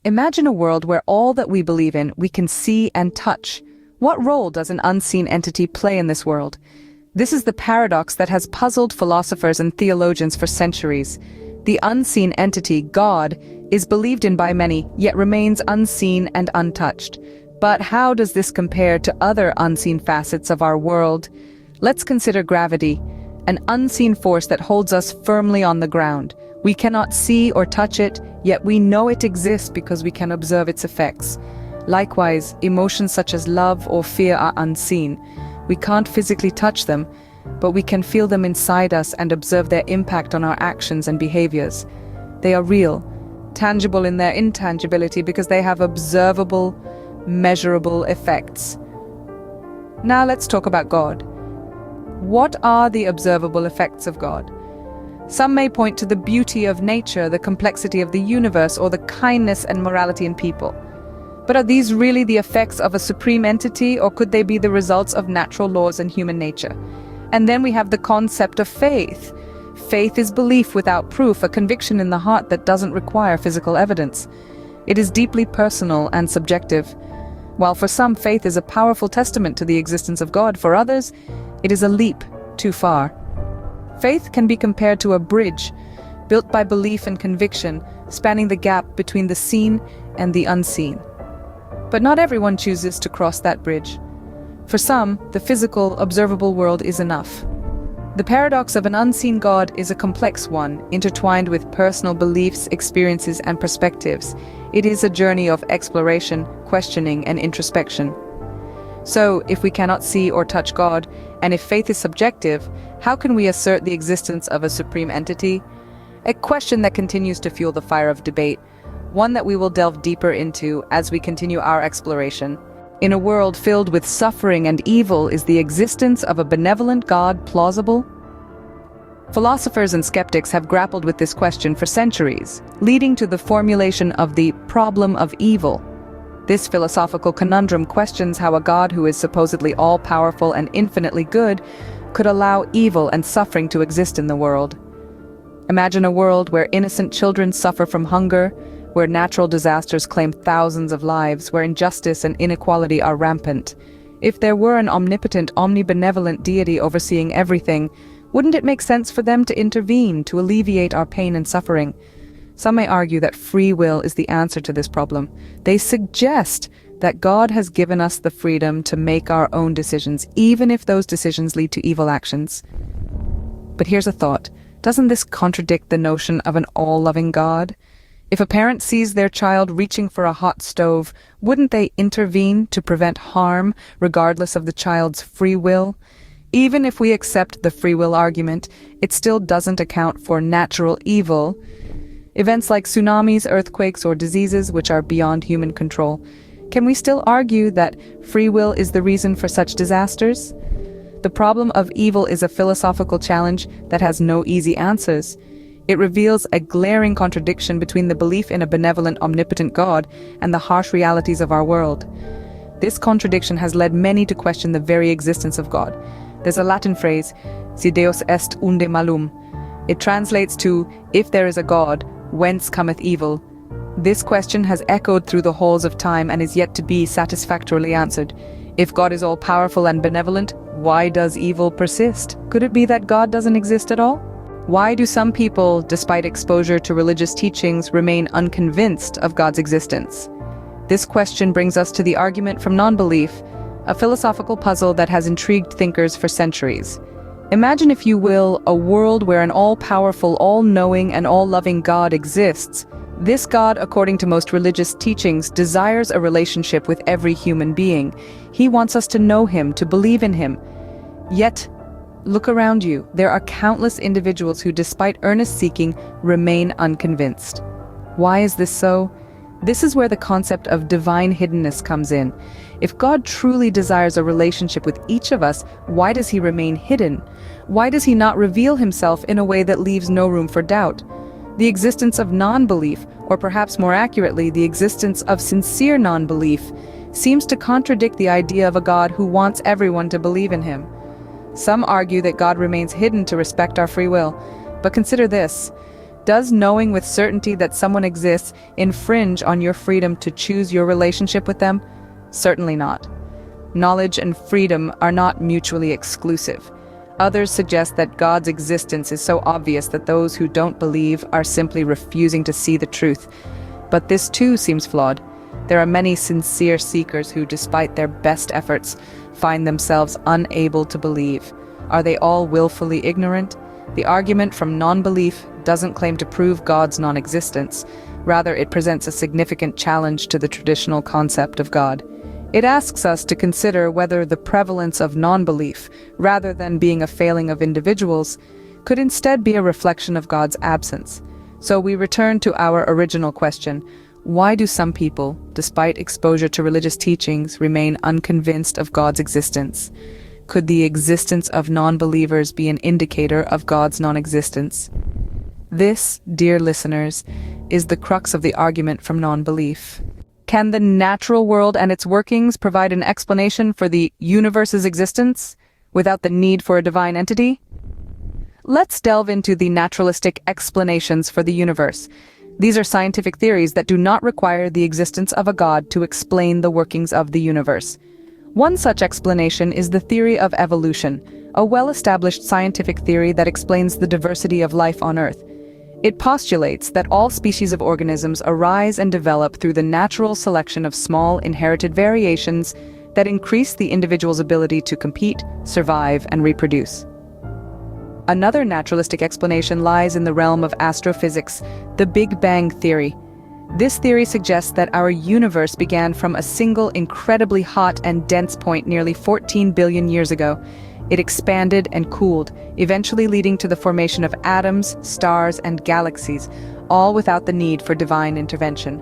Imagine a world where all that we believe in we can see and touch. What role does an unseen entity play in this world? This is the paradox that has puzzled philosophers and theologians for centuries. The unseen entity, God, is believed in by many, yet remains unseen and untouched. But how does this compare to other unseen facets of our world? Let's consider gravity, an unseen force that holds us firmly on the ground. We cannot see or touch it, yet we know it exists because we can observe its effects. Likewise, emotions such as love or fear are unseen. We can't physically touch them, but we can feel them inside us and observe their impact on our actions and behaviors. They are real, tangible in their intangibility because they have observable, measurable effects. Now let's talk about God. What are the observable effects of God? Some may point to the beauty of nature, the complexity of the universe, or the kindness and morality in people. But are these really the effects of a supreme entity, or could they be the results of natural laws and human nature? And then we have the concept of faith. Faith is belief without proof, a conviction in the heart that doesn't require physical evidence. It is deeply personal and subjective. While for some faith is a powerful testament to the existence of God, for others, it is a leap too far. Faith can be compared to a bridge, built by belief and conviction, spanning the gap between the seen and the unseen. But not everyone chooses to cross that bridge. For some, the physical, observable world is enough. The paradox of an unseen God is a complex one, intertwined with personal beliefs, experiences, and perspectives. It is a journey of exploration, questioning, and introspection. So, if we cannot see or touch God, and if faith is subjective, how can we assert the existence of a supreme entity? A question that continues to fuel the fire of debate, one that we will delve deeper into as we continue our exploration. In a world filled with suffering and evil, is the existence of a benevolent God plausible? Philosophers and skeptics have grappled with this question for centuries, leading to the formulation of the problem of evil. This philosophical conundrum questions how a God who is supposedly all-powerful and infinitely good could allow evil and suffering to exist in the world. Imagine a world where innocent children suffer from hunger, where natural disasters claim thousands of lives, where injustice and inequality are rampant. If there were an omnipotent, omnibenevolent deity overseeing everything, wouldn't it make sense for them to intervene to alleviate our pain and suffering? Some may argue that free will is the answer to this problem. They suggest that God has given us the freedom to make our own decisions, even if those decisions lead to evil actions. But here's a thought. Doesn't this contradict the notion of an all-loving God? If a parent sees their child reaching for a hot stove, wouldn't they intervene to prevent harm, regardless of the child's free will? Even if we accept the free will argument, it still doesn't account for natural evil. Events like tsunamis, earthquakes, or diseases which are beyond human control. Can we still argue that free will is the reason for such disasters? The problem of evil is a philosophical challenge that has no easy answers. It reveals a glaring contradiction between the belief in a benevolent, omnipotent God and the harsh realities of our world. This contradiction has led many to question the very existence of God. There's a Latin phrase, si Deus est unde malum. It translates to, if there is a God, whence cometh evil? This question has echoed through the halls of time and is yet to be satisfactorily answered. If God is all-powerful and benevolent, why does evil persist? Could it be that God doesn't exist at all? Why do some people, despite exposure to religious teachings, remain unconvinced of God's existence? This question brings us to the argument from non-belief, a philosophical puzzle that has intrigued thinkers for centuries. Imagine, if you will, a world where an all-powerful, all-knowing, and all-loving God exists. This God, according to most religious teachings, desires a relationship with every human being. He wants us to know Him, to believe in Him. Yet, look around you. There are countless individuals who, despite earnest seeking, remain unconvinced. Why is this so? This is where the concept of divine hiddenness comes in. If God truly desires a relationship with each of us, why does He remain hidden? Why does He not reveal Himself in a way that leaves no room for doubt? The existence of non-belief, or perhaps more accurately, the existence of sincere non-belief, seems to contradict the idea of a God who wants everyone to believe in Him. Some argue that God remains hidden to respect our free will. But consider this. Does knowing with certainty that someone exists infringe on your freedom to choose your relationship with them? Certainly not. Knowledge and freedom are not mutually exclusive. Others suggest that God's existence is so obvious that those who don't believe are simply refusing to see the truth. But this too seems flawed. There are many sincere seekers who, despite their best efforts, find themselves unable to believe. Are they all willfully ignorant? The argument from non-belief doesn't claim to prove God's non-existence. Rather, it presents a significant challenge to the traditional concept of God. It asks us to consider whether the prevalence of non-belief, rather than being a failing of individuals, could instead be a reflection of God's absence. So we return to our original question: why do some people, despite exposure to religious teachings, remain unconvinced of God's existence? Could the existence of non-believers be an indicator of God's non-existence? This, dear listeners, is the crux of the argument from non-belief. Can the natural world and its workings provide an explanation for the universe's existence without the need for a divine entity? Let's delve into the naturalistic explanations for the universe. These are scientific theories that do not require the existence of a god to explain the workings of the universe. One such explanation is the theory of evolution, a well-established scientific theory that explains the diversity of life on Earth. It postulates that all species of organisms arise and develop through the natural selection of small inherited variations that increase the individual's ability to compete, survive, and reproduce. Another naturalistic explanation lies in the realm of astrophysics, the Big Bang theory. This theory suggests that our universe began from a single incredibly hot and dense point nearly 14 billion years ago. It expanded and cooled, eventually leading to the formation of atoms, stars, and galaxies, all without the need for divine intervention.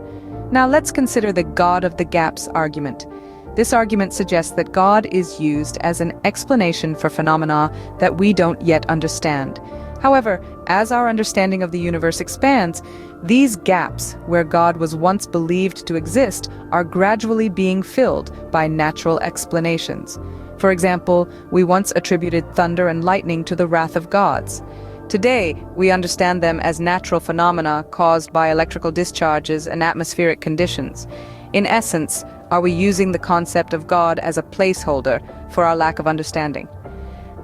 Now let's consider the God of the Gaps argument. This argument suggests that God is used as an explanation for phenomena that we don't yet understand. However, as our understanding of the universe expands, these gaps, where God was once believed to exist, are gradually being filled by natural explanations. For example, we once attributed thunder and lightning to the wrath of gods. Today, we understand them as natural phenomena caused by electrical discharges and atmospheric conditions. In essence, are we using the concept of God as a placeholder for our lack of understanding?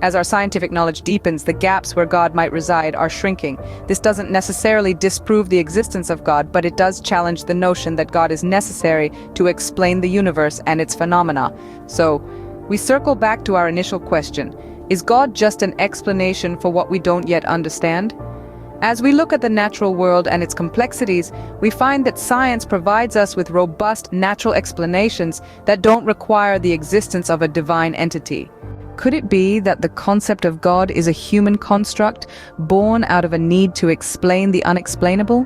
As our scientific knowledge deepens, the gaps where God might reside are shrinking. This doesn't necessarily disprove the existence of God, but it does challenge the notion that God is necessary to explain the universe and its phenomena. So, we circle back to our initial question: is God just an explanation for what we don't yet understand? As we look at the natural world and its complexities, we find that science provides us with robust natural explanations that don't require the existence of a divine entity. Could it be that the concept of God is a human construct born out of a need to explain the unexplainable?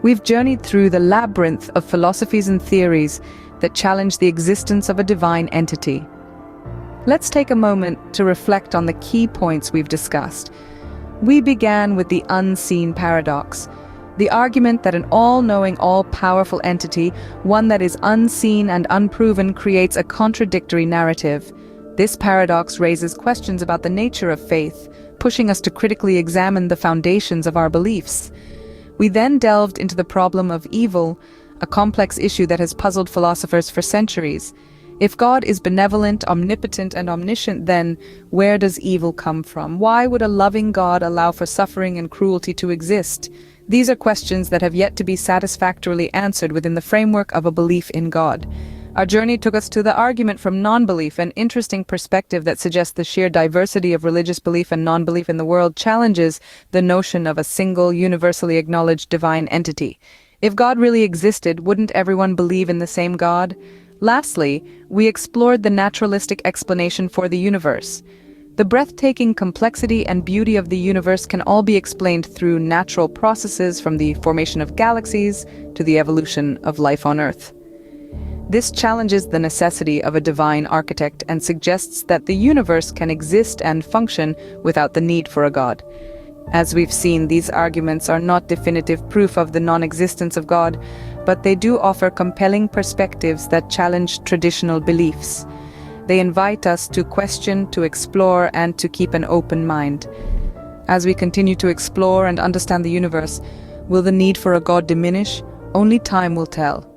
We've journeyed through the labyrinth of philosophies and theories that challenge the existence of a divine entity. Let's take a moment to reflect on the key points we've discussed. We began with the unseen paradox, the argument that an all-knowing, all-powerful entity, one that is unseen and unproven, creates a contradictory narrative. This paradox raises questions about the nature of faith, pushing us to critically examine the foundations of our beliefs. We then delved into the problem of evil, a complex issue that has puzzled philosophers for centuries. If God is benevolent, omnipotent, and omniscient, then where does evil come from? Why would a loving God allow for suffering and cruelty to exist? These are questions that have yet to be satisfactorily answered within the framework of a belief in God. Our journey took us to the argument from non-belief, an interesting perspective that suggests the sheer diversity of religious belief and non-belief in the world challenges the notion of a single, universally acknowledged divine entity. If God really existed, wouldn't everyone believe in the same God? Lastly, we explored the naturalistic explanation for the universe. The breathtaking complexity and beauty of the universe can all be explained through natural processes, from the formation of galaxies to the evolution of life on Earth. This challenges the necessity of a divine architect and suggests that the universe can exist and function without the need for a god. As we've seen, these arguments are not definitive proof of the non-existence of God, but they do offer compelling perspectives that challenge traditional beliefs. They invite us to question, to explore, and to keep an open mind. As we continue to explore and understand the universe, will the need for a God diminish? Only time will tell.